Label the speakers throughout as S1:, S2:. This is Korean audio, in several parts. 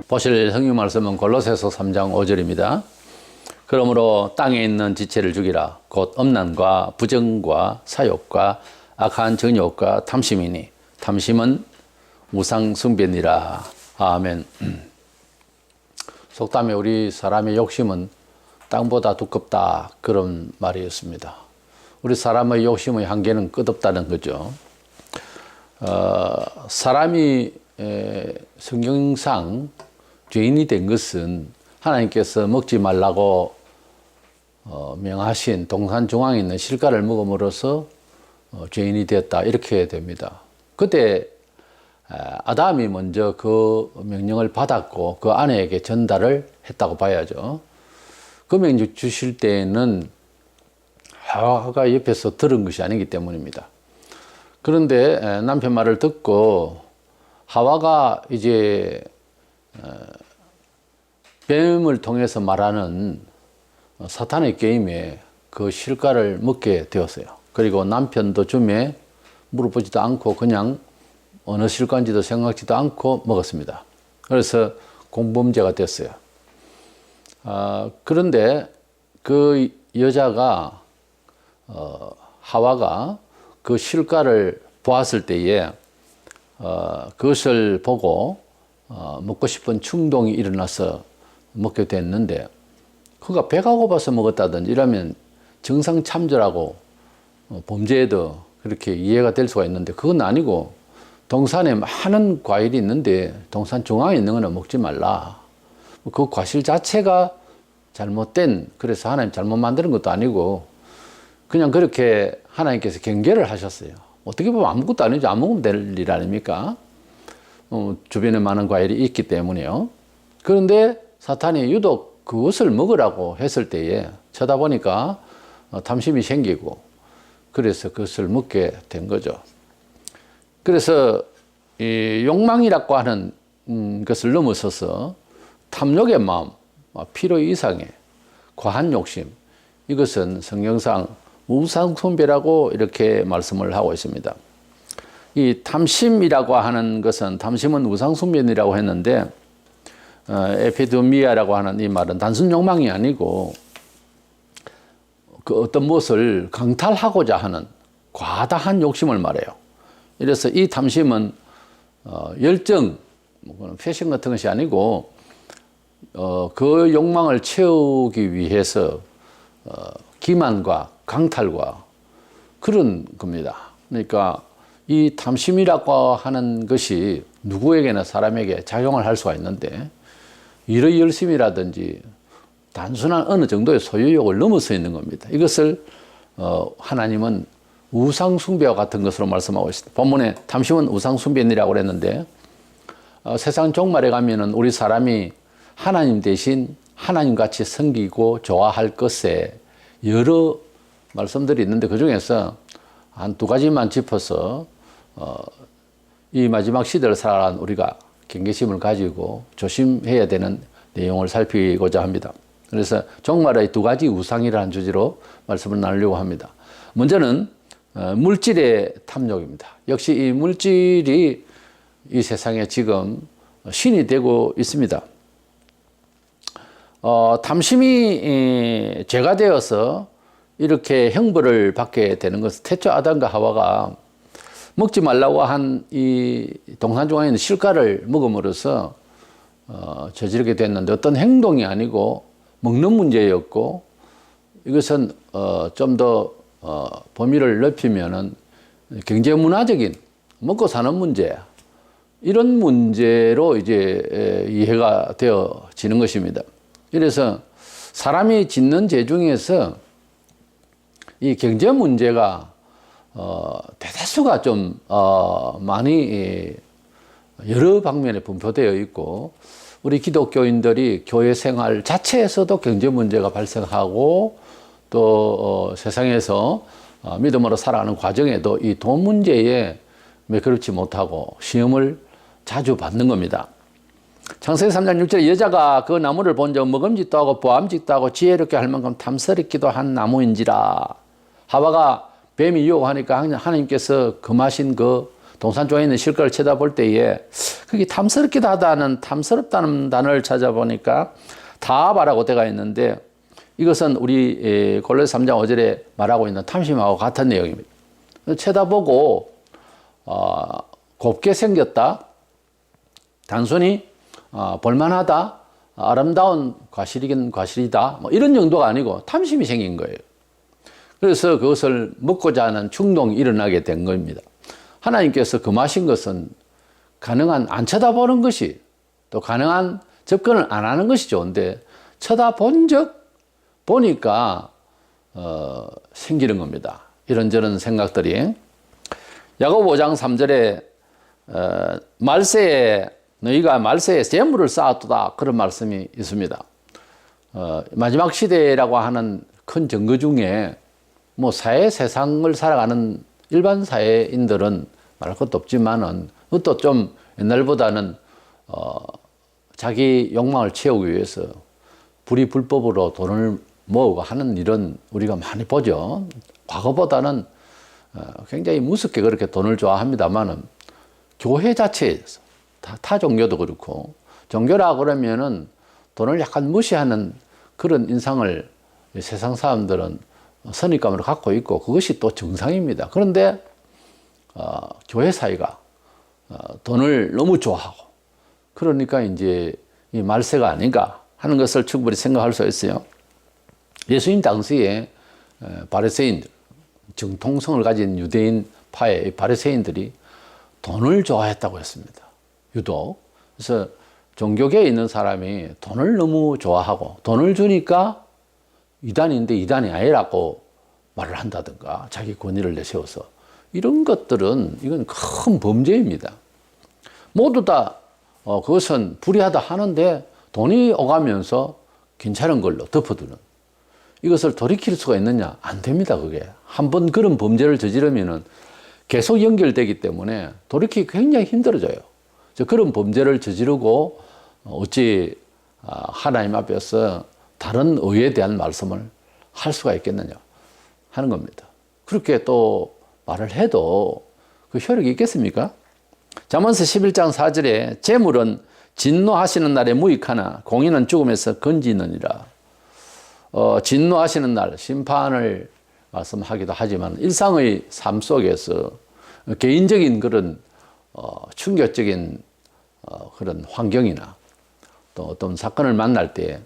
S1: 보실 성경 말씀은 골로새서 3장 5절입니다. 그러므로 땅에 있는 지체를 죽이라. 곧 음란과 부정과 사욕과 악한 정욕과 탐심이니 탐심은 우상 숭배니라. 아멘. 속담에 우리 사람의 욕심은 땅보다 두껍다, 그런 말이었습니다. 우리 사람의 욕심의 한계는 끝없다는 거죠. 사람이 성경상 죄인이 된 것은 하나님께서 먹지 말라고 명하신 동산 중앙에 있는 실과를 먹음으로써 죄인이 되었다, 이렇게 됩니다. 그때 아담이 먼저 그 명령을 받았고 그 아내에게 전달을 했다고 봐야죠. 그 명령 주실 때에는 하와가 옆에서 들은 것이 아니기 때문입니다. 그런데 남편 말을 듣고 하와가 이제 뱀을 통해서 말하는 사탄의 게임에 그 실과를 먹게 되었어요. 그리고 남편도 줌에 물어보지도 않고 그냥 어느 실과인지도 생각지도 않고 먹었습니다. 그래서 공범죄가 됐어요. 그런데 그 여자가 하와가 그 실과를 보았을 때에 그것을 보고 먹고 싶은 충동이 일어나서 먹게 됐는데, 그가 배가 고파서 먹었다든지 이러면 정상참조라고 범죄에도 그렇게 이해가 될 수가 있는데, 그건 아니고 동산에 많은 과일이 있는데 동산 중앙에 있는 거는 먹지 말라. 그 과실 자체가 잘못된, 그래서 하나님 잘못 만드는 것도 아니고 그냥 그렇게 하나님께서 경계를 하셨어요. 어떻게 보면 아무것도 아니죠. 안 먹으면 될 일 아닙니까? 주변에 많은 과일이 있기 때문에요. 그런데 사탄이 유독 그것을 먹으라고 했을 때에 쳐다보니까 탐심이 생기고, 그래서 그것을 먹게 된 거죠. 그래서 이 욕망이라고 하는 것을 넘어서서 탐욕의 마음, 필요 이상의 과한 욕심, 이것은 성경상 우상숭배라고 이렇게 말씀을 하고 있습니다. 이 탐심이라고 하는 것은, 탐심은 우상숭배이라고 했는데, 에피드미아라고 하는 이 말은 단순 욕망이 아니고 그 어떤 무엇을 강탈하고자 하는 과다한 욕심을 말해요. 이래서 이 탐심은 열정, 패션 같은 것이 아니고 그 욕망을 채우기 위해서 기만과 강탈과 그런 겁니다. 그러니까 이 탐심이라고 하는 것이 누구에게나 사람에게 작용을 할 수가 있는데, 일의 열심이라든지 단순한 어느 정도의 소유욕을 넘어서 있는 겁니다. 이것을 하나님은 우상숭배와 같은 것으로 말씀하고 있습니다. 본문에 탐심은 우상숭배니라고 그랬는데, 세상 종말에 가면은 우리 사람이 하나님 대신 하나님같이 섬기고 좋아할 것에 여러 말씀들이 있는데, 그 중에서 한 두 가지만 짚어서 이 마지막 시대를 살아가는 우리가 경계심을 가지고 조심해야 되는 내용을 살피고자 합니다. 그래서 종말의 두 가지 우상이라는 주제로 말씀을 나누려고 합니다. 먼저는 물질의 탐욕입니다. 역시 이 물질이 이 세상에 지금 신이 되고 있습니다. 탐심이 죄가 되어서 이렇게 형벌을 받게 되는 것은 태초 아담과 하와가 먹지 말라고 한 이 동산 중앙에 있는 실과를 먹음으로써 저지르게 됐는데, 어떤 행동이 아니고 먹는 문제였고, 이것은 좀 더 범위를 넓히면은 경제문화적인 먹고 사는 문제, 이런 문제로 이제 이해가 되어지는 것입니다. 그래서 사람이 짓는 죄 중에서 이 경제 문제가 대다수가 좀 많이 여러 방면에 분포되어 있고, 우리 기독교인들이 교회 생활 자체에서도 경제 문제가 발생하고, 또 세상에서 믿음으로 살아가는 과정에도 이 돈 문제에 매끄럽지 못하고 시험을 자주 받는 겁니다. 창세기 3장 6절에 여자가 그 나무를 본즉 먹음직도 하고 보암직도 하고 지혜롭게 할 만큼 탐스럽기도 한 나무인지라. 하와가 뱀이 유혹하니까 하나님께서 금하신 그 동산 쪽에 있는 실과를 쳐다볼 때에 그게 탐스럽기도 하다는 탐스럽다는 단어를 찾아보니까 타바라고 되어 있는데 이것은 우리 골로새 3장 5절에 말하고 있는 탐심하고 같은 내용입니다. 쳐다보고 곱게 생겼다. 단순히 볼만하다. 아름다운 과실이긴 과실이다. 뭐 이런 정도가 아니고 탐심이 생긴 거예요. 그래서 그것을 먹고자 하는 충동이 일어나게 된 겁니다. 하나님께서 금하신 것은 가능한 안 쳐다보는 것이 또 가능한 접근을 안 하는 것이 좋은데 쳐다본 적 보니까 생기는 겁니다. 이런저런 생각들이. 야고보 5장 3절에 말세에 너희가 말세에 재물을 쌓았도다 그런 말씀이 있습니다. 마지막 시대라고 하는 큰 증거 중에 뭐 세상을 살아가는 일반 사회인들은 말할 것도 없지만은 그것도 좀 옛날보다는 자기 욕망을 채우기 위해서 불법으로 돈을 모으고 하는 일은 우리가 많이 보죠. 과거보다는 굉장히 무섭게 그렇게 돈을 좋아합니다만은 교회 자체에서 타 종교도 그렇고 종교라 그러면은 돈을 약간 무시하는 그런 인상을 세상 사람들은 선입감을 갖고 있고 그것이 또 정상입니다. 그런데 교회 사이가 돈을 너무 좋아하고 그러니까 이제 이 말세가 아닌가 하는 것을 충분히 생각할 수 있어요. 예수님 당시에 바리새인들, 정통성을 가진 유대인 파의 바리새인들이 돈을 좋아했다고 했습니다. 유독. 그래서 종교계에 있는 사람이 돈을 너무 좋아하고 돈을 주니까 이단인데 이단이 아니라고 말을 한다든가 자기 권위를 내세워서 이런 것들은 이건 큰 범죄입니다. 모두 다 그것은 불의하다 하는데 돈이 오가면서 괜찮은 걸로 덮어두는 이것을 돌이킬 수가 있느냐? 안 됩니다. 그게 한번 그런 범죄를 저지르면은 계속 연결되기 때문에 돌이키기 굉장히 힘들어져요. 그런 범죄를 저지르고 어찌 하나님 앞에서 다른 의에 대한 말씀을 할 수가 있겠느냐 하는 겁니다. 그렇게 또 말을 해도 그 효력이 있겠습니까? 잠언서 11장 4절에 재물은 진노하시는 날에 무익하나 공의는 죽음에서 건지느니라. 진노하시는 날 심판을 말씀하기도 하지만 일상의 삶 속에서 개인적인 그런 충격적인 그런 환경이나 또 어떤 사건을 만날 때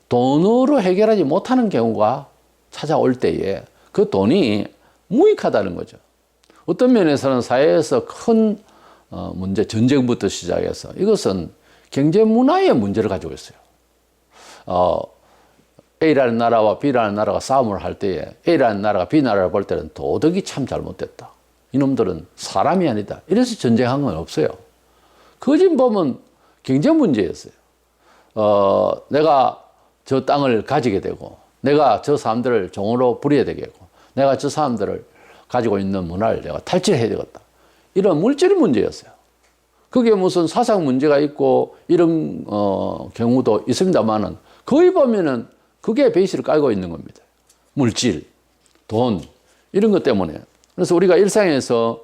S1: 돈으로 해결하지 못하는 경우가 찾아올 때에 그 돈이 무익하다는 거죠. 어떤 면에서는 사회에서 큰 문제, 전쟁부터 시작해서 이것은 경제 문화의 문제를 가지고 있어요. A라는 나라와 B라는 나라가 싸움을 할 때에 A라는 나라가 B 나라를 볼 때는 도덕이 참 잘못됐다. 이놈들은 사람이 아니다. 이래서 전쟁한 건 없어요. 그것 보면 경제 문제였어요. 내가 저 땅을 가지게 되고 내가 저 사람들을 종으로 부려야 되겠고 내가 저 사람들을 가지고 있는 문화를 내가 탈취해야 되겠다. 이런 물질 문제였어요. 그게 무슨 사상 문제가 있고 이런 경우도 있습니다만은 거의 보면은 그게 베이스를 깔고 있는 겁니다. 물질, 돈 이런 것 때문에. 그래서 우리가 일상에서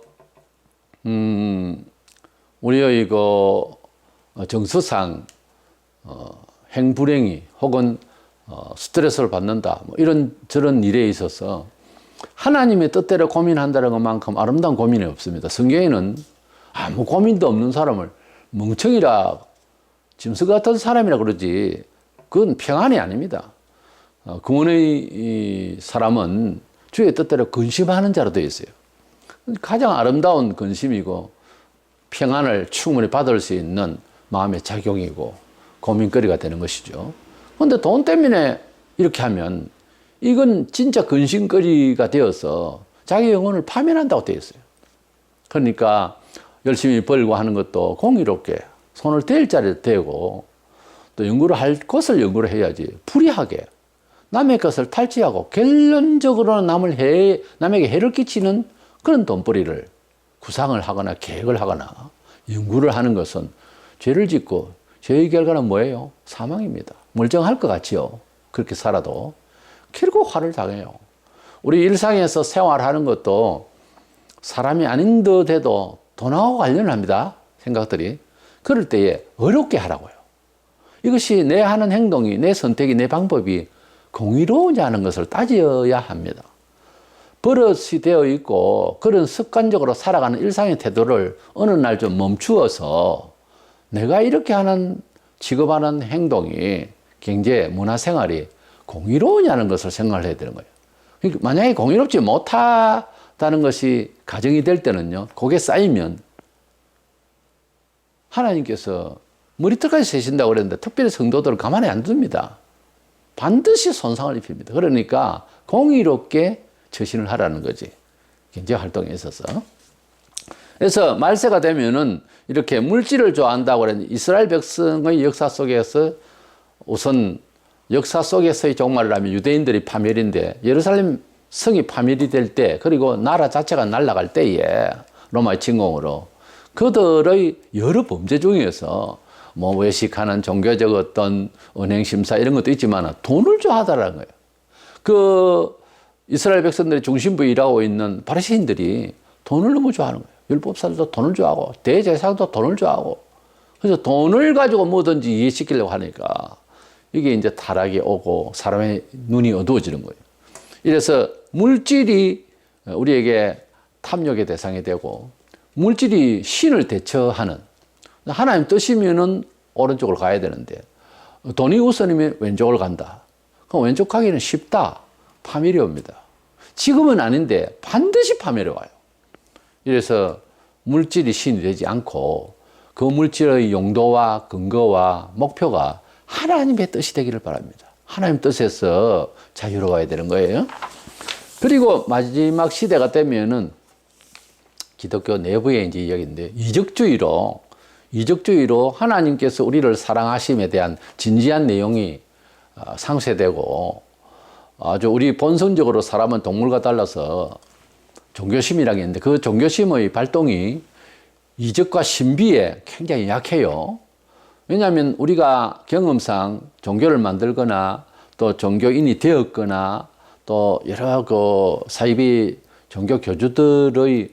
S1: 우리의 그 정서상 행불행이 혹은 스트레스를 받는다 뭐 이런 저런 일에 있어서 하나님의 뜻대로 고민한다는 것만큼 아름다운 고민이 없습니다. 성경에는 아무 고민도 없는 사람을 멍청이라 짐승 같은 사람이라 그러지 그건 평안이 아닙니다. 구원의 사람은 주의 뜻대로 근심하는 자로 되어 있어요. 가장 아름다운 근심이고 평안을 충분히 받을 수 있는 마음의 작용이고 고민거리가 되는 것이죠. 그런데 돈 때문에 이렇게 하면 이건 진짜 근심거리가 되어서 자기 영혼을 파멸한다고 되어 있어요. 그러니까 열심히 벌고 하는 것도 공의롭게 손을 댈 자리에 대고 또 연구를 할 것을 연구를 해야지 불의하게 남의 것을 탈취하고 결론적으로는 남에게 해를 끼치는 그런 돈벌이를 구상을 하거나 계획을 하거나 연구를 하는 것은 죄를 짓고 죄의 결과는 뭐예요? 사망입니다. 멀쩡할 것 같지요. 그렇게 살아도 결국 화를 당해요. 우리 일상에서 생활하는 것도 사람이 아닌 듯 해도 돈하고 관련을 합니다. 생각들이. 그럴 때에 어렵게 하라고요. 이것이 내 하는 행동이, 내 선택이, 내 방법이 공의로우냐 하는 것을 따져야 합니다. 버릇이 되어 있고 그런 습관적으로 살아가는 일상의 태도를 어느 날 좀 멈추어서 내가 이렇게 하는 취급하는 행동이 경제, 문화생활이 공의로우냐는 것을 생각을 해야 되는 거예요. 그러니까 만약에 공의롭지 못하다는 것이 가정이 될 때는요, 그게 쌓이면 하나님께서 머리털까지 세신다고 그랬는데 특별히 성도들을 가만히 안 둡니다. 반드시 손상을 입힙니다. 그러니까 공의롭게 처신을 하라는 거지. 경제 활동에 있어서. 그래서 말세가 되면은 이렇게 물질을 좋아한다고 그랬는데 이스라엘 백성의 역사 속에서 우선 역사 속에서의 종말을 하면 유대인들이 파멸인데 예루살렘 성이 파멸이 될 때 그리고 나라 자체가 날아갈 때에 로마의 침공으로 그들의 여러 범죄 중에서 뭐 외식하는 종교적 어떤 은행심사 이런 것도 있지만 돈을 좋아하다라는 거예요. 그 이스라엘 백성들의 중심부에 일하고 있는 바리새인들이 돈을 너무 좋아하는 거예요. 율법사들도 돈을 좋아하고 대제사장도 돈을 좋아하고 그래서 돈을 가지고 뭐든지 이해시키려고 하니까 이게 이제 타락이 오고 사람의 눈이 어두워지는 거예요. 이래서 물질이 우리에게 탐욕의 대상이 되고 물질이 신을 대처하는 하나님 뜻이면은 오른쪽으로 가야 되는데 돈이 우선이면 왼쪽으로 간다. 그럼 왼쪽 가기는 쉽다. 파멸이 옵니다. 지금은 아닌데 반드시 파멸이 와요. 이래서 물질이 신이 되지 않고 그 물질의 용도와 근거와 목표가 하나님의 뜻이 되기를 바랍니다. 하나님 뜻에서 자유로워야 되는 거예요. 그리고 마지막 시대가 되면은 기독교 내부의 이제 이야기인데 이적주의로 하나님께서 우리를 사랑하심에 대한 진지한 내용이 상쇄되고 아주 우리 본성적으로 사람은 동물과 달라서 종교심이라는 게 있는데 그 종교심의 발동이 이적과 신비에 굉장히 약해요. 왜냐하면 우리가 경험상 종교를 만들거나 또 종교인이 되었거나 또 여러 그 사이비 종교 교주들의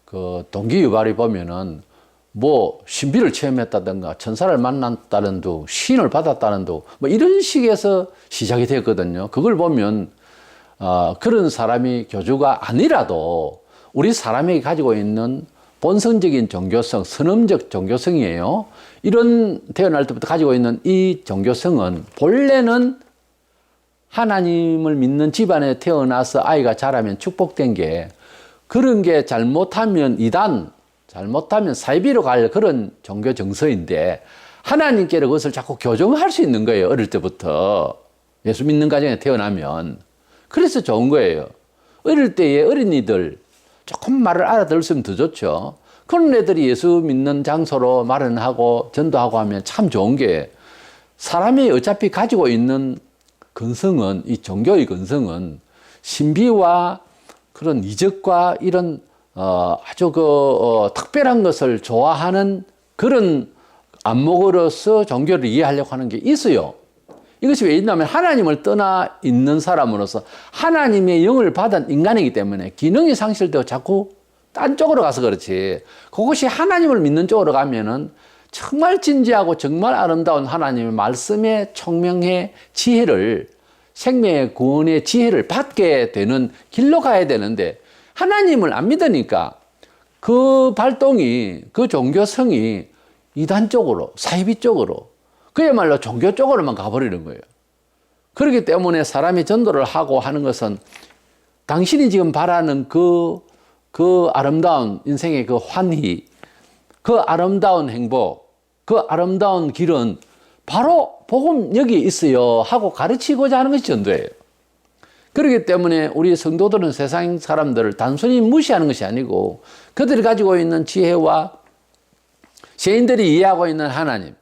S1: 그 동기 유발이 보면은 뭐 신비를 체험했다든가 천사를 만났다는 둥 신을 받았다는 둥 뭐 이런 식에서 시작이 되었거든요. 그걸 보면 그런 사람이 교주가 아니라도 우리 사람이 가지고 있는 본성적인 종교성, 선험적 종교성이에요. 이런 태어날 때부터 가지고 있는 이 종교성은 본래는 하나님을 믿는 집안에 태어나서 아이가 자라면 축복된 게 그런 게 잘못하면 이단, 잘못하면 사이비로 갈 그런 종교 정서인데 하나님께로 그것을 자꾸 교정할 수 있는 거예요. 어릴 때부터. 예수 믿는 가정에 태어나면. 그래서 좋은 거예요. 어릴 때에 어린이들 조금 말을 알아들었으면 더 좋죠. 그런 애들이 예수 믿는 장소로 마련하고 전도하고 하면 참 좋은 게 사람이 어차피 가지고 있는 근성은 이 종교의 근성은 신비와 그런 이적과 이런 아주 특별한 것을 좋아하는 그런 안목으로서 종교를 이해하려고 하는 게 있어요. 이것이 왜 있냐면 하나님을 떠나 있는 사람으로서 하나님의 영을 받은 인간이기 때문에 기능이 상실되고 자꾸 딴 쪽으로 가서 그렇지. 그것이 하나님을 믿는 쪽으로 가면은 정말 진지하고 정말 아름다운 하나님의 말씀의 총명의 지혜를 생명의 구원의 지혜를 받게 되는 길로 가야 되는데 하나님을 안 믿으니까 그 발동이 그 종교성이 이단 쪽으로 사이비 쪽으로 그야말로 종교 쪽으로만 가버리는 거예요. 그렇기 때문에 사람이 전도를 하고 하는 것은 당신이 지금 바라는 그 아름다운 인생의 그 환희, 그 아름다운 행복, 그 아름다운 길은 바로 복음 여기 있어요 하고 가르치고자 하는 것이 전도예요. 그렇기 때문에 우리 성도들은 세상 사람들을 단순히 무시하는 것이 아니고 그들이 가지고 있는 지혜와 세인들이 이해하고 있는 하나님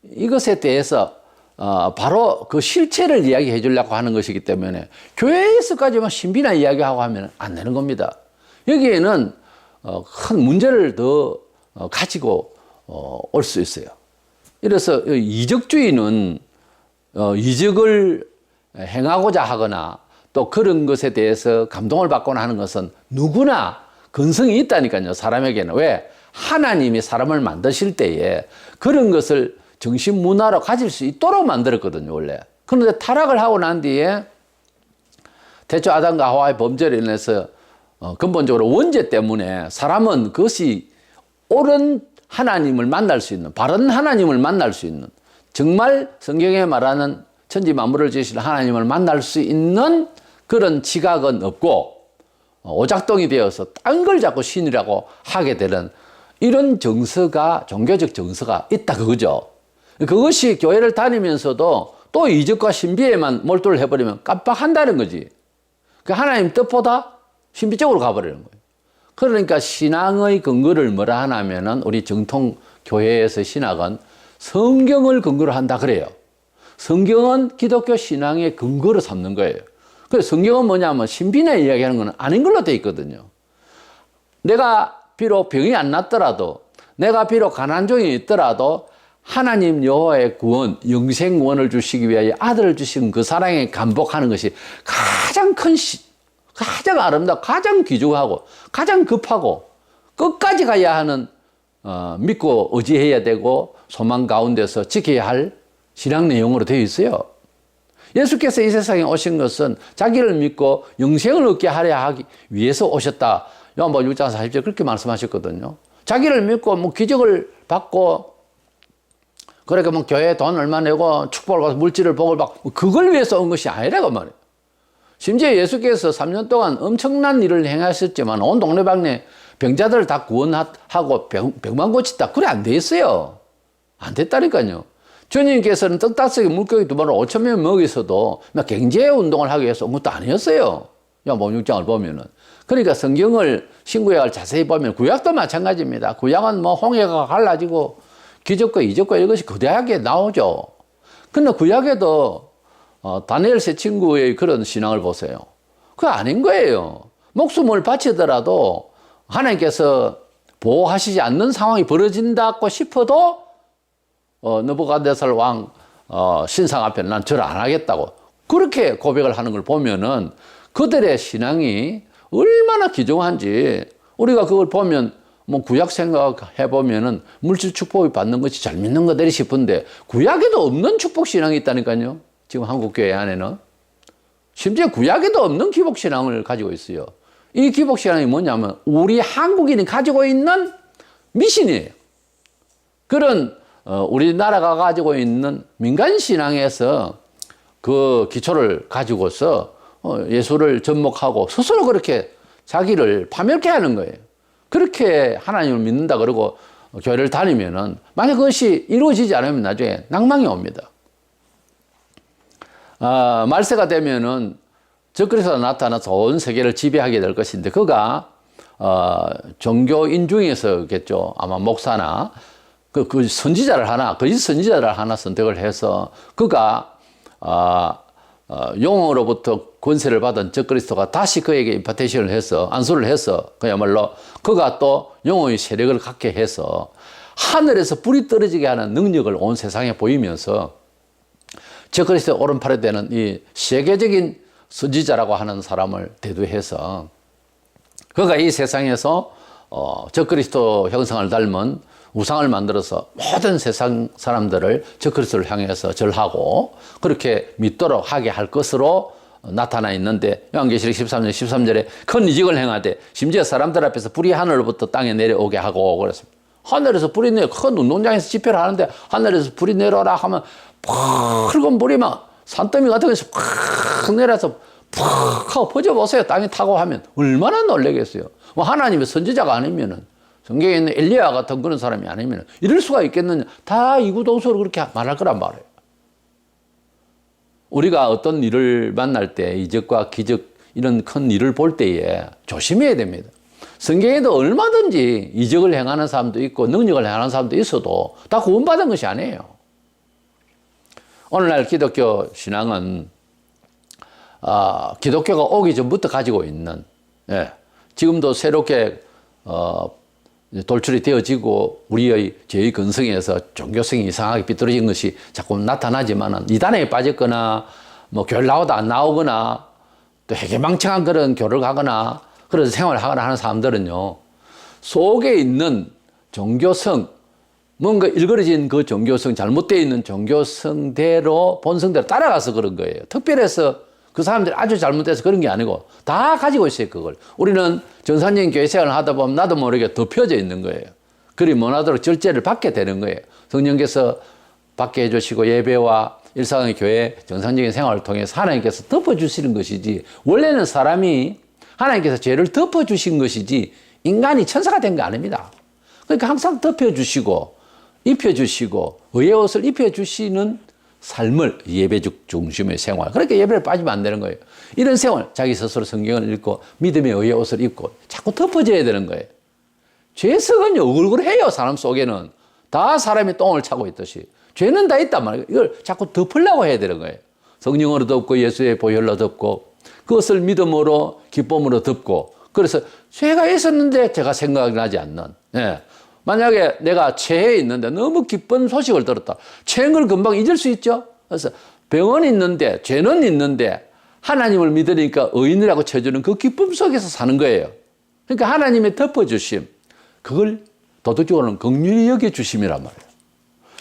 S1: 이것에 대해서 바로 그 실체를 이야기해 주려고 하는 것이기 때문에 교회에서까지만 신비나 이야기하고 하면 안 되는 겁니다. 여기에는 큰 문제를 더 가지고 올 수 있어요. 이래서 이적주의는 이적을 행하고자 하거나 또 그런 것에 대해서 감동을 받거나 하는 것은 누구나 근성이 있다니까요. 사람에게는. 왜? 하나님이 사람을 만드실 때에 그런 것을 정신 문화로 가질 수 있도록 만들었거든요, 원래. 그런데 타락을 하고 난 뒤에 태초 아담과 하와의 범죄로 인해서 근본적으로 원죄 때문에 사람은 그것이 옳은 하나님을 만날 수 있는, 바른 하나님을 만날 수 있는, 정말 성경에 말하는 천지 만물을 지으신 하나님을 만날 수 있는 그런 지각은 없고 오작동이 되어서 딴 걸 자꾸 신이라고 하게 되는 이런 정서가, 종교적 정서가 있다 그거죠. 그것이 교회를 다니면서도 또 이적과 신비에만 몰두를 해버리면 깜빡한다는 거지. 그 하나님 뜻보다 신비적으로 가버리는 거예요. 그러니까 신앙의 근거를 뭐라 하냐면은 우리 정통 교회에서 신학은 성경을 근거로 한다 그래요. 성경은 기독교 신앙의 근거로 삼는 거예요. 그래서 성경은 뭐냐면 신비나 이야기하는 건 아닌 걸로 돼 있거든요. 내가 비록 병이 안 났더라도, 내가 비록 가난 중에 있더라도 하나님 여호와의 구원, 영생 구원을 주시기 위하여 아들을 주신 그 사랑에 감복하는 것이 가장 큰 가장 아름답고 가장 귀중하고 가장 급하고 끝까지 가야 하는 믿고 의지해야 되고 소망 가운데서 지켜야 할 신앙 내용으로 되어 있어요. 예수께서 이 세상에 오신 것은 자기를 믿고 영생을 얻게 하려 하기 위해서 오셨다. 요한복음 6장 40절 그렇게 말씀하셨거든요. 자기를 믿고 뭐 기적을 받고 그러니까 뭐 교회에 돈 얼마 내고 축복을 받고 물질을 복을 받고 그걸 위해서 온 것이 아니라고 말이에요. 심지어 예수께서 3년 동안 엄청난 일을 행하셨지만 온 동네방네 병자들을 다 구원하고 병만 고쳤다. 그래 안 돼 있어요. 안 됐다니까요. 주님께서는 떡 5개 물고기 2마리 5,000명 먹이서도 경제 운동을 하기 위해서 온 것도 아니었어요. 요한복음 6장을 보면은. 그러니까 성경을 신구약을 자세히 보면 구약도 마찬가지입니다. 구약은 뭐 홍해가 갈라지고 기적과 이적과 이것이 거대하게 나오죠. 근데 구약에도 다니엘 세 친구의 그런 신앙을 보세요. 그거 아닌 거예요. 목숨을 바치더라도 하나님께서 보호하시지 않는 상황이 벌어진다고 싶어도 느부갓네살 왕 신상 앞에 난 절 안 하겠다고 그렇게 고백을 하는 걸 보면은 그들의 신앙이 얼마나 귀중한지 우리가 그걸 보면 뭐 구약 생각해 보면은 물질 축복을 받는 것이 잘 믿는 거들이 싶은데 구약에도 없는 축복 신앙이 있다니까요. 지금 한국 교회 안에는 심지어 구약에도 없는 기복 신앙을 가지고 있어요. 이 기복 신앙이 뭐냐면 우리 한국인이 가지고 있는 미신이에요. 그런 우리나라가 가지고 있는 민간 신앙에서 그 기초를 가지고서 예수를 접목하고 스스로 그렇게 자기를 파멸케 하는 거예요. 그렇게 하나님을 믿는다 그러고 교회를 다니면은 만약 그것이 이루어지지 않으면 나중에 낭망이 옵니다. 말세가 되면은 적그리스도가 나타나서 온 세계를 지배하게 될 것인데 그가 종교인 중에서겠죠. 아마 목사나 그 선지자를 하나, 거짓 선지자를 하나 선택을 해서 그가 용으로부터 권세를 받은 적그리스도가 다시 그에게 임파테이션을 해서 안수를 해서 그야말로 그가 또 용의 세력을 갖게 해서 하늘에서 불이 떨어지게 하는 능력을 온 세상에 보이면서 적그리스도의 오른팔에 되는 이 세계적인 선지자라고 하는 사람을 대두해서 그가 이 세상에서 적그리스도 형상을 닮은 우상을 만들어서 모든 세상 사람들을 적그리스도를 향해서 절하고 그렇게 믿도록 하게 할 것으로 나타나 있는데 요한계시록 13장 13절에 큰 이적을 행하되 심지어 사람들 앞에서 불이 하늘로부터 땅에 내려오게 하고 그랬습니다. 하늘에서 불이 내려 큰 운동장에서 집회를 하는데 하늘에서 불이 내려오라 하면 붉은 불이 막 산더미 같은 것이 팍 내려서 팍 하고 퍼져보세요. 땅에 타고 하면 얼마나 놀라겠어요. 뭐 하나님의 선지자가 아니면은 성경에 있는 엘리야 같은 그런 사람이 아니면 이럴 수가 있겠느냐. 다 이구동성으로 그렇게 말할 거란 말이에요. 우리가 어떤 일을 만날 때 이적과 기적 이런 큰 일을 볼 때에 조심해야 됩니다. 성경에도 얼마든지 이적을 행하는 사람도 있고 능력을 행하는 사람도 있어도 다 구원받은 것이 아니에요. 오늘날 기독교 신앙은 기독교가 오기 전부터 가지고 있는 지금도 새롭게 돌출이 되어지고 우리의 죄의 근성에서 종교성이 이상하게 삐뚤어진 것이 자꾸 나타나지만은 이단에 빠졌거나 뭐 교회를 나오다 안 나오거나 또 해괴망청한 그런 교를 가거나 그런 생활을 하거나 하는 사람들은요 속에 있는 종교성, 뭔가 일그러진 그 종교성, 잘못되어 있는 종교성대로, 본성대로 따라가서 그런 거예요. 특별해서 그 사람들이 아주 잘못돼서 그런 게 아니고 다 가지고 있어요, 그걸. 우리는 정상적인 교회 생활을 하다 보면 나도 모르게 덮여져 있는 거예요. 그리 원하도록 절제를 받게 되는 거예요. 성령께서 받게 해주시고 예배와 일상의 교회 정상적인 생활을 통해서 하나님께서 덮어주시는 것이지, 원래는 사람이 하나님께서 죄를 덮어주신 것이지 인간이 천사가 된 게 아닙니다. 그러니까 항상 덮여주시고 입혀주시고 의의 옷을 입혀주시는 삶을, 예배 중심의 생활, 그러니까 예배를 빠지면 안 되는 거예요. 이런 생활, 자기 스스로 성경을 읽고 믿음의 의의 옷을 입고 자꾸 덮어져야 되는 거예요. 죄성은 얼굴해요. 사람 속에는 다 사람이 똥을 차고 있듯이 죄는 다 있단 말이에요. 이걸 자꾸 덮으려고 해야 되는 거예요. 성령으로 덮고 예수의 보혈로 덮고 그것을 믿음으로 기쁨으로 덮고, 그래서 죄가 있었는데 제가 생각이 나지 않는, 예. 만약에 내가 체해 있는데 너무 기쁜 소식을 들었다. 체한 걸 금방 잊을 수 있죠. 그래서 병원이 있는데, 죄는 있는데 하나님을 믿으니까 의인이라고 쳐주는 그 기쁨 속에서 사는 거예요. 그러니까 하나님의 덮어주심, 그걸 도덕적으로는 긍휼히 여겨주심이란 말이에요.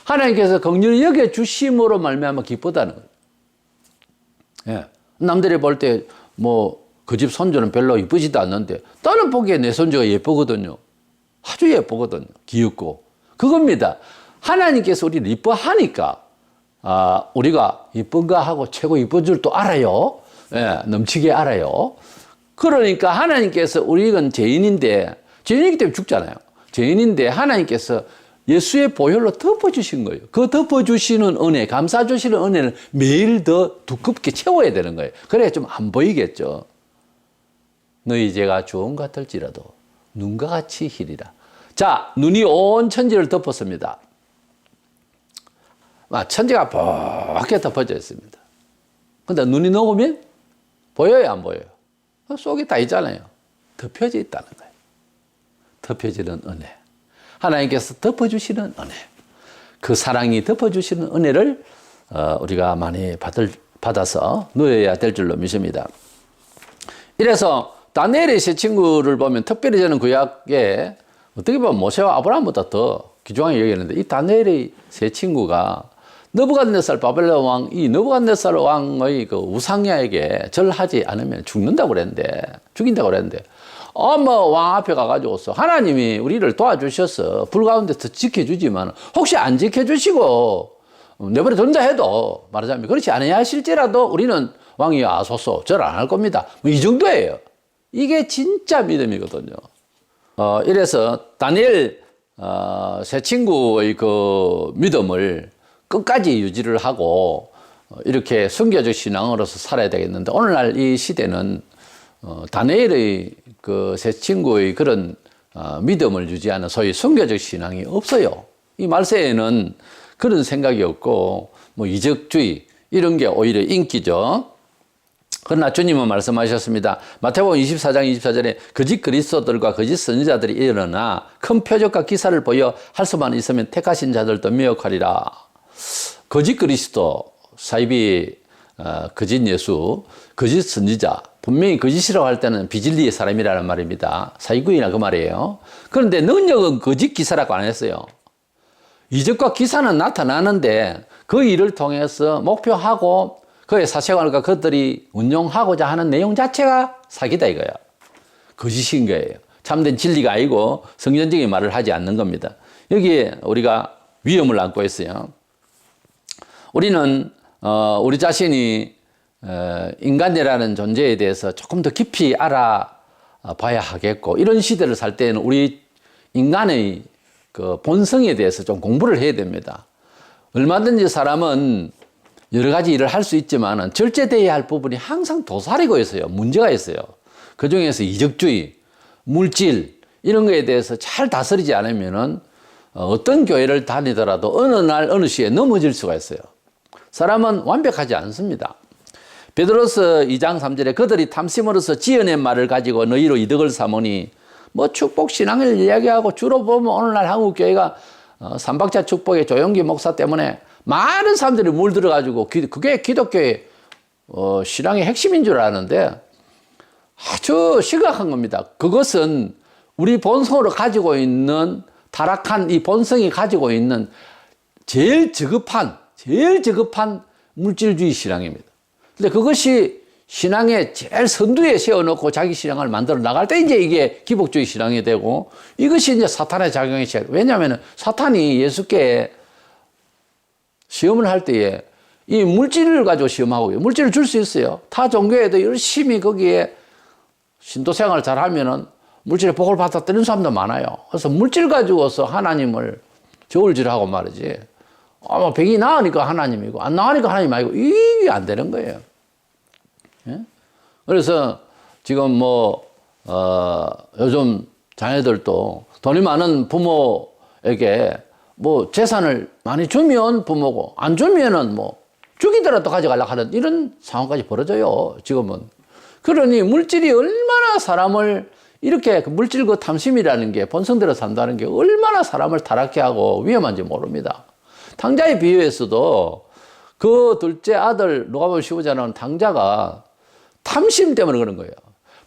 S1: 하나님께서 긍휼히 여겨주심으로 말미암아 기쁘다는 거예요. 예. 남들이 볼 때 뭐 그 집 손주는 별로 이쁘지도 않는데 나는 보기에 내 손주가 예쁘거든요. 아주 예쁘거든요. 귀엽고. 그겁니다. 하나님께서 우리를 이뻐하니까 우리가 이쁜가 하고 최고 이쁜 줄 또 알아요. 예, 넘치게 알아요. 그러니까 하나님께서, 우리는 죄인인데, 죄인이기 때문에 죽잖아요. 죄인인데 하나님께서 예수의 보혈로 덮어주신 거예요. 그 덮어주시는 은혜, 감싸주시는 은혜를 매일 더 두껍게 채워야 되는 거예요. 그래야 좀 안 보이겠죠. 너희 죄가 주홍 같을지라도 눈과 같이 희리라. 자, 눈이 온 천지를 덮었습니다. 천지가 뽀얗게 덮어져 있습니다. 근데 눈이 녹으면 보여요, 안 보여요? 속이 다 있잖아요. 덮여져 있다는 거예요. 덮여지는 은혜. 하나님께서 덮어주시는 은혜. 그 사랑이 덮어주시는 은혜를 우리가 많이 받아서 누려야 될 줄로 믿습니다. 이래서 다니엘의 세 친구를 보면, 특별히 저는 구약에 어떻게 보면 모세와 아브라함보다 더 귀중하게 여기는데, 이 다니엘의 세 친구가 느부갓네살 바벨론 왕, 이 느부갓네살 왕의 그 우상야에게 절하지 않으면 죽는다고 그랬는데, 죽인다고 그랬는데, 왕 앞에 가가지고서 하나님이 우리를 도와주셔서 불 가운데서 지켜주지만 혹시 안 지켜주시고 내버려 둔다 해도, 말하자면 그렇지 않아야 하실지라도 우리는 왕이 아소서 절 안 할 겁니다. 이 정도예요. 이게 진짜 믿음이거든요. 이래서 다니엘 세 친구의 그 믿음을 끝까지 유지를 하고 이렇게 순교적 신앙으로서 살아야 되겠는데, 오늘날 이 시대는 다니엘의 그 세 친구의 그런 믿음을 유지하는 소위 순교적 신앙이 없어요. 이 말세에는 그런 생각이 없고 뭐 이적주의 이런 게 오히려 인기죠. 그러나 주님은 말씀하셨습니다. 마태복음 24장 24절에 거짓 그리스도들과 거짓 선지자들이 일어나 큰 표적과 기사를 보여 할 수만 있으면 택하신 자들도 미혹하리라. 거짓 그리스도, 사이비 거짓 예수, 거짓 선지자, 분명히 거짓이라고 할 때는 비진리의 사람이라는 말입니다. 사기꾼이나 그 말이에요. 그런데 능력은 거짓 기사라고 안 했어요. 이적과 기사는 나타나는데 그 일을 통해서 목표하고 그의 사생활과 그들이 운용하고자 하는 내용 자체가 사기다 이거야. 거짓인 거예요. 참된 진리가 아니고 성전적인 말을 하지 않는 겁니다. 여기에 우리가 위험을 안고 있어요. 우리는 우리 자신이 인간이라는 존재에 대해서 조금 더 깊이 알아봐야 하겠고, 이런 시대를 살 때는 우리 인간의 그 본성에 대해서 좀 공부를 해야 됩니다. 얼마든지 사람은 여러 가지 일을 할 수 있지만 절제되어야 할 부분이 항상 도사리고 있어요. 문제가 있어요. 그 중에서 이적주의, 물질 이런 거에 대해서 잘 다스리지 않으면은 어떤 교회를 다니더라도 어느 날 어느 시에 넘어질 수가 있어요. 사람은 완벽하지 않습니다. 베드로서 2장 3절에 그들이 탐심으로서 지어낸 말을 가지고 너희로 이득을 삼으니, 뭐 축복 신앙을 이야기하고 주로 보면 오늘날 한국 교회가 삼박자 축복의 조용기 목사 때문에 많은 사람들이 물들어가지고 그게 기독교의 신앙의 핵심인 줄 아는데 아주 심각한 겁니다. 그것은 우리 본성으로 가지고 있는 타락한 이 본성이 가지고 있는 제일 저급한 물질주의 신앙입니다. 근데 그것이 신앙의 제일 선두에 세워놓고 자기 신앙을 만들어 나갈 때 이제 이게 기복주의 신앙이 되고, 이것이 이제 사탄의 작용이 시작. 왜냐하면 사탄이 예수께 시험을 할 때에 이 물질을 가지고 시험하고요. 물질을 줄 수 있어요. 타 종교에도 열심히 거기에 신도 생활을 잘 하면은 물질의 복을 받았다는 사람도 많아요. 그래서 물질 가지고서 하나님을 저울질하고 말이지. 병이 나으니까 하나님이고, 안 나으니까 하나님 아니고, 이게 안 되는 거예요. 예? 그래서 지금 요즘 자녀들도 돈이 많은 부모에게 재산을 많이 주면 부모고, 안 주면은 죽이더라도 가져가려고 하는 이런 상황까지 벌어져요, 지금은. 그러니 물질이 얼마나 사람을 이렇게 물질 탐심이라는 게 본성대로 산다는 게 얼마나 사람을 타락케 하고 위험한지 모릅니다. 탕자의 비유에서도 그 둘째 아들 누가복음 15장은 탕자가 탐심 때문에 그런 거예요.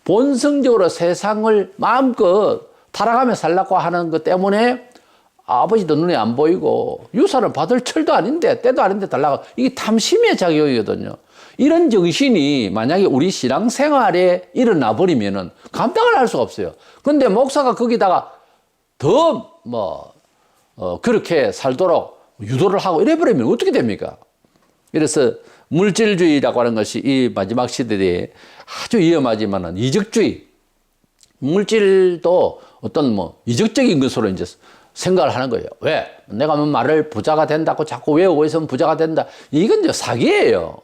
S1: 본성적으로 세상을 마음껏 타락하며 살라고 하는 것 때문에 아버지도 눈에 안 보이고 유산을 받을 철도 아닌데 때도 아닌데 달라고, 이게 탐심의 작용이거든요. 이런 정신이 만약에 우리 신앙생활에 일어나 버리면은 감당을 할 수가 없어요. 근데 목사가 거기다가 더 그렇게 살도록 유도를 하고 이래 버리면 어떻게 됩니까? 그래서 물질주의라고 하는 것이 이 마지막 시대에 아주 위험하지만은 이적주의, 물질도 어떤 이적적인 것으로 이제 생각을 하는 거예요. 왜? 내가 말을 부자가 된다고 자꾸 외우고 있으면 부자가 된다. 이건 이제 사기예요.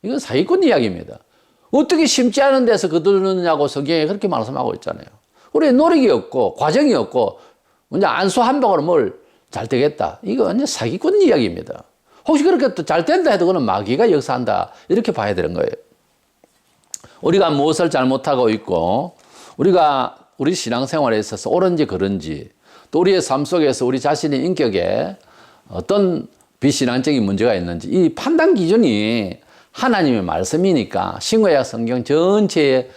S1: 이건 사기꾼 이야기입니다. 어떻게 심지 않은 데서 거두느냐고 성경에 그렇게 말씀하고 있잖아요. 우리 노력이 없고 과정이 없고 이제 안수 한 방으로 뭘 잘 되겠다. 이거 완전 사기꾼 이야기입니다. 혹시 그렇게 또 잘 된다 해도 그건 마귀가 역사한다, 이렇게 봐야 되는 거예요. 우리가 무엇을 잘못하고 있고, 우리가 우리 신앙생활에 있어서 옳은지 그른지, 또 우리의 삶 속에서 우리 자신의 인격에 어떤 비신앙적인 문제가 있는지, 이 판단 기준이 하나님의 말씀이니까 신구약 성경 전체에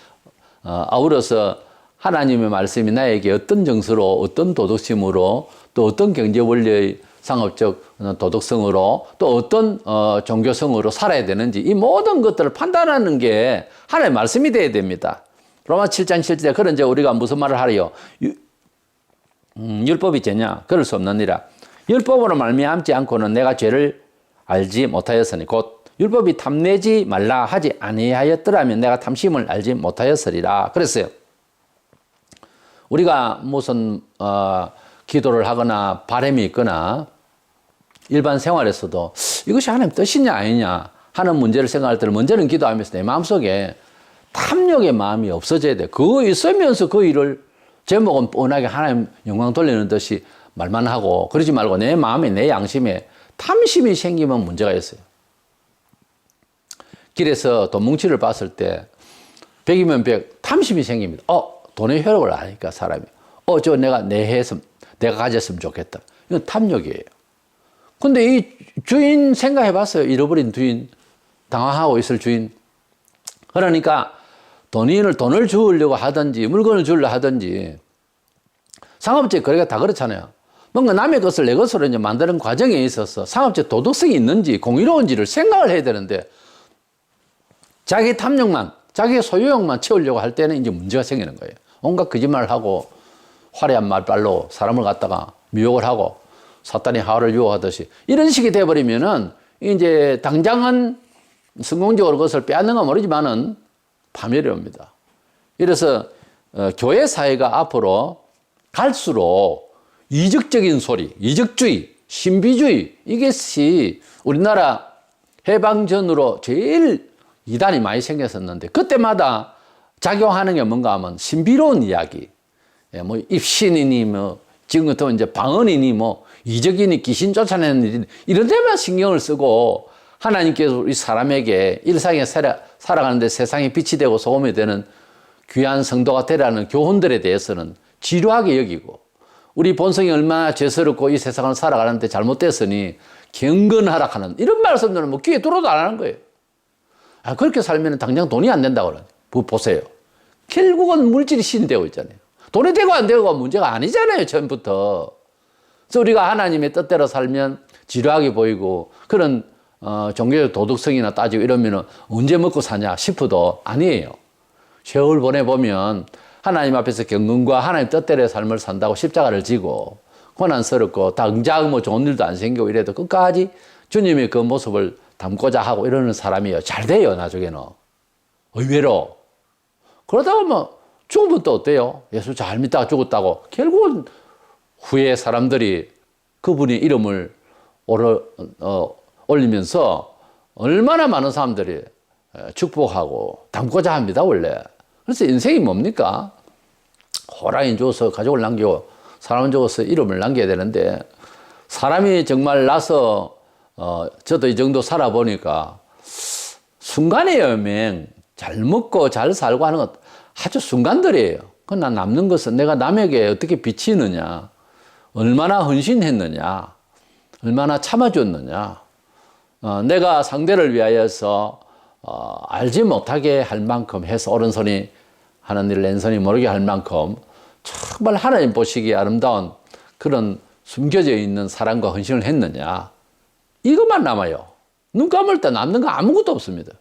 S1: 아우러서 하나님의 말씀이 나에게 어떤 정서로, 어떤 도덕심으로, 또 어떤 경제원리의 상업적 도덕성으로, 또 어떤 종교성으로 살아야 되는지, 이 모든 것들을 판단하는 게 하나님의 말씀이 되어야 됩니다. 로마 7장 7절에 그런 이제 우리가 무슨 말을 하래요? 율법이 죄냐? 그럴 수 없느니라. 율법으로 말미암지 않고는 내가 죄를 알지 못하였으니, 곧 율법이 탐내지 말라 하지 아니하였더라면 내가 탐심을 알지 못하였으리라. 그랬어요. 우리가 무슨 기도를 하거나 바람이 있거나 일반 생활에서도 이것이 하나님 뜻이냐 아니냐 하는 문제를 생각할 때는 먼저는 기도하면서 내 마음속에 탐욕의 마음이 없어져야 돼. 그거 있으면서 그 일을 제목은 뻔하게 하나님 영광 돌리는 듯이 말만 하고, 그러지 말고 내 마음에, 내 양심에 탐심이 생기면 문제가 있어요. 길에서 돈 뭉치를 봤을 때 100이면 100 탐심이 생깁니다. 돈의 효력을 아니까 사람이 저 내가 내가 가졌으면 좋겠다. 이건 탐욕이에요. 근데 이 주인 생각해 봤어요. 잃어버린 주인, 당황하고 있을 주인. 그러니까 돈을 주려고 하든지 물건을 주려고 하든지, 상업적 거래가 다 그렇잖아요. 뭔가 남의 것을 내 것으로 이제 만드는 과정에 있어서 상업적 도덕성이 있는지 공의로운지를 생각을 해야 되는데, 자기 탐욕만, 자기 소유욕만 채우려고 할 때는 이제 문제가 생기는 거예요. 온갖 거짓말을 하고 화려한 말발로 사람을 갖다가 미혹을 하고 사탄이 하와를 유혹하듯이 이런 식이 되어버리면은 이제 당장은 성공적으로 그것을 빼앗는 건 모르지만은 파멸이 옵니다. 이래서 교회 사회가 앞으로 갈수록 이적적인 소리, 이적주의, 신비주의, 이것이 우리나라 해방 전으로 제일 이단이 많이 생겼었는데, 그때마다 작용하는 게 뭔가 하면 신비로운 이야기, 입신이니 지금 같으면 이제 방언이니 이적이니 귀신 쫓아내는 일이, 이런 데만 신경을 쓰고 하나님께서 우리 사람에게 일상에 살아가는데 세상에 빛이 되고 소금이 되는 귀한 성도가 되라는 교훈들에 대해서는 지루하게 여기고, 우리 본성이 얼마나 죄스럽고 이 세상을 살아가는데 잘못됐으니 경건하라 하는 이런 말씀들은 귀에 들어도 안 하는 거예요. 그렇게 살면 당장 돈이 안 된다고 그러죠. 보세요. 결국은 물질이 신이 되고 있잖아요. 돈이 되고 안 되고가 문제가 아니잖아요, 처음부터. 그래서 우리가 하나님의 뜻대로 살면 지루하게 보이고 그런 종교적 도덕성이나 따지고 이러면 언제 먹고 사냐 싶어도 아니에요. 세월 보내보면 하나님 앞에서 경건과 하나님 뜻대로의 삶을 산다고 십자가를 지고 고난스럽고 당장 뭐 좋은 일도 안 생기고 이래도 끝까지 주님의 그 모습을 담고자 하고 이러는 사람이에요. 잘 돼요, 나중에는. 의외로. 그러다가 뭐 죽으면 또 어때요? 예수 잘 믿다가 죽었다고. 결국은 후에 사람들이 그분의 이름을 올리면서 얼마나 많은 사람들이 축복하고 담고자 합니다, 원래. 그래서 인생이 뭡니까? 호랑이 죽어서 가족을 남기고 사람 죽어서 이름을 남겨야 되는데 사람이 정말 나서 저도 이 정도 살아보니까 순간이에요, 맹. 잘 먹고 잘 살고 하는 것 아주 순간들이에요. 그러나 남는 것은 내가 남에게 어떻게 비치느냐, 얼마나 헌신했느냐, 얼마나 참아줬느냐, 내가 상대를 위하여서 알지 못하게 할 만큼 해서 오른손이 하는 일을 왼손이 모르게 할 만큼 정말 하나님 보시기에 아름다운 그런 숨겨져 있는 사랑과 헌신을 했느냐, 이것만 남아요. 눈 감을 때 남는 거 아무것도 없습니다.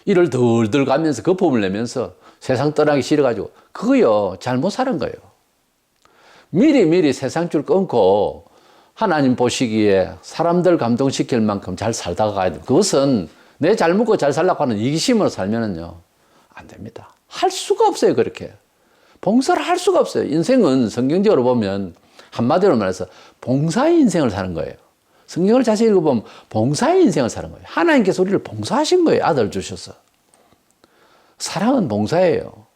S1: 이를 덜덜 가면서 거품을 내면서 세상 떠나기 싫어가지고 그거요 잘못 사는 거예요. 미리 세상 줄 끊고 하나님 보시기에 사람들 감동시킬 만큼 잘 살다가 가야 돼요. 그것은 내 잘 먹고 잘 살려고 하는 이기심으로 살면은요 안 됩니다. 할 수가 없어요. 그렇게 봉사를 할 수가 없어요. 인생은 성경적으로 보면 한마디로 말해서 봉사의 인생을 사는 거예요. 성경을 자세히 읽어보면 봉사의 인생을 사는 거예요. 하나님께서 우리를 봉사하신 거예요. 아들 주셔서. 사랑은 봉사예요.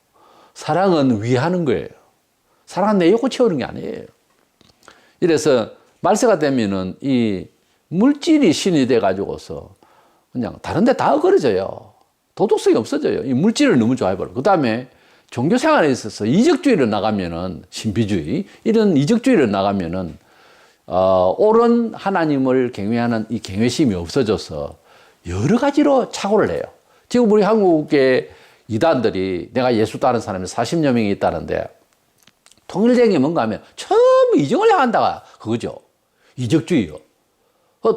S1: 사랑은 위하는 거예요. 사랑은 내 욕구 채우는 게 아니에요. 이래서 말세가 되면은 이 물질이 신이 돼가지고서 그냥 다른 데 다 어그러져요. 도덕성이 없어져요. 이 물질을 너무 좋아해버려. 그 다음에 종교 생활에 있어서 이적주의로 나가면은 신비주의, 이런 이적주의로 나가면은 옳은 하나님을 경외하는 이 경외심이 없어져서 여러 가지로 착오를 해요. 지금 우리 한국의 이단들이 내가 예수 따르는 사람이 40여 명이 있다는데 통일된 게 뭔가 하면 처음 이적을 향한다가 그거죠. 이적주의요.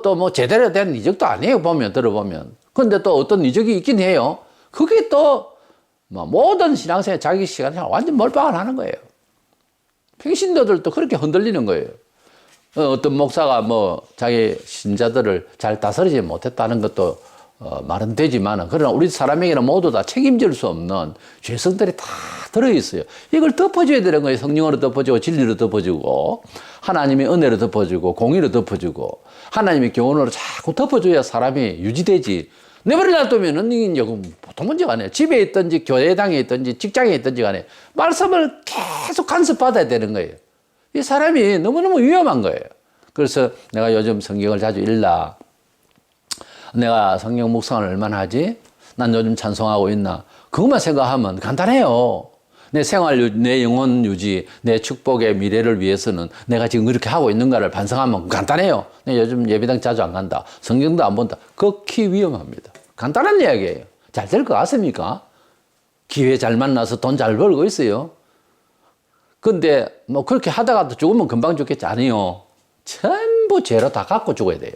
S1: 또 뭐 제대로 된 이적도 아니에요. 들어보면. 근데 또 어떤 이적이 있긴 해요. 그게 또 뭐 모든 신앙생활 자기 시간에 완전 몰빵을 하는 거예요. 평신도들도 그렇게 흔들리는 거예요. 어떤 목사가 뭐 자기 신자들을 잘 다스리지 못했다는 것도 말은 되지만, 그러나 우리 사람에게는 모두 다 책임질 수 없는 죄성들이 다 들어있어요. 이걸 덮어줘야 되는 거예요. 성령으로 덮어주고 진리로 덮어주고 하나님의 은혜로 덮어주고 공의로 덮어주고 하나님의 교훈으로 자꾸 덮어줘야 사람이 유지되지. 내버려 놔두면은 이게 보통 문제가 아니에요. 집에 있든지 교회당에 있든지 직장에 있든지 간에 말씀을 계속 간섭받아야 되는 거예요. 이 사람이 너무너무 위험한 거예요. 그래서 내가 요즘 성경을 자주 읽나, 내가 성경 묵상을 얼마나 하지? 난 요즘 찬송하고 있나? 그것만 생각하면 간단해요. 내 생활, 내 영혼 유지, 내 축복의 미래를 위해서는 내가 지금 이렇게 하고 있는가를 반성하면 간단해요. 내가 요즘 예배당 자주 안 간다. 성경도 안 본다. 극히 위험합니다. 간단한 이야기예요. 잘 될 것 같습니까? 기회 잘 만나서 돈 잘 벌고 있어요. 근데 뭐 그렇게 하다가도 죽으면 금방 죽겠지. 아니요. 전부 죄로 다 갖고 죽어야 돼요.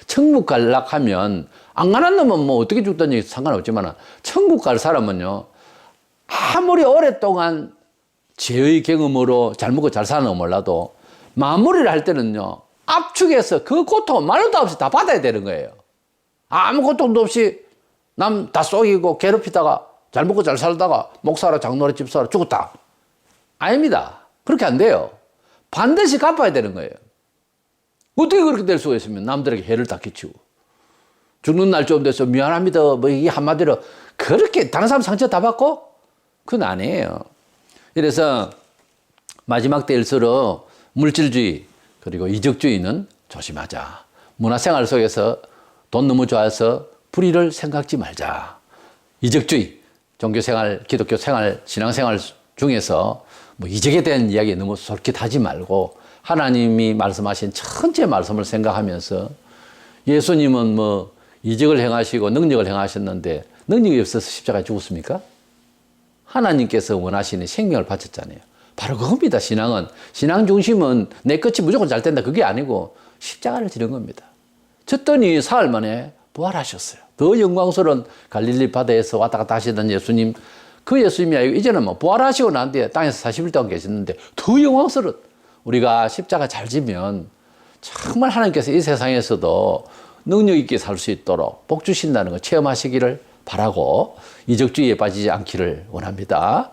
S1: 천국 갈락 하면 안 가는 놈은 뭐 어떻게 죽든지 상관없지만 천국 갈 사람은요, 아무리 오랫동안 죄의 경험으로 잘 먹고 잘 사는 건 몰라도 마무리를 할 때는요, 압축해서 그 고통은 말도 없이 다 받아야 되는 거예요. 아무 고통도 없이 남 다 속이고 괴롭히다가 잘 먹고 잘 살다가 목사라 장로라 집사라 죽었다. 아닙니다. 그렇게 안 돼요. 반드시 갚아야 되는 거예요. 어떻게 그렇게 될 수가 있으면 남들에게 해를 다 끼치고 죽는 날 좀 돼서 미안합니다 뭐 이게 한마디로 그렇게 다른 사람 상처 다 받고? 그건 아니에요. 이래서 마지막 때일수록 물질주의 그리고 이적주의는 조심하자. 문화생활 속에서 돈 너무 좋아해서 불의를 생각지 말자. 이적주의, 종교생활, 기독교 생활, 신앙생활 중에서 뭐 이적에 대한 이야기 너무 솔깃하지 말고 하나님이 말씀하신 천체 말씀을 생각하면서, 예수님은 뭐 이적을 행하시고 능력을 행하셨는데 능력이 없어서 십자가에 죽었습니까? 하나님께서 원하시는 생명을 바쳤잖아요. 바로 그겁니다. 신앙은. 신앙 중심은 내 끝이 무조건 잘 된다. 그게 아니고 십자가를 지는 겁니다. 쳤더니 사흘 만에 부활하셨어요. 더 영광스러운 갈릴리 바다에서 왔다 갔다 하시던 예수님, 그 예수님이 아니고 이제는 뭐 부활하시고 난 뒤에 땅에서 40일 동안 계셨는데 더 영광스러운, 우리가 십자가 잘 지면 정말 하나님께서 이 세상에서도 능력 있게 살 수 있도록 복 주신다는 거 체험하시기를 바라고 이적주의에 빠지지 않기를 원합니다.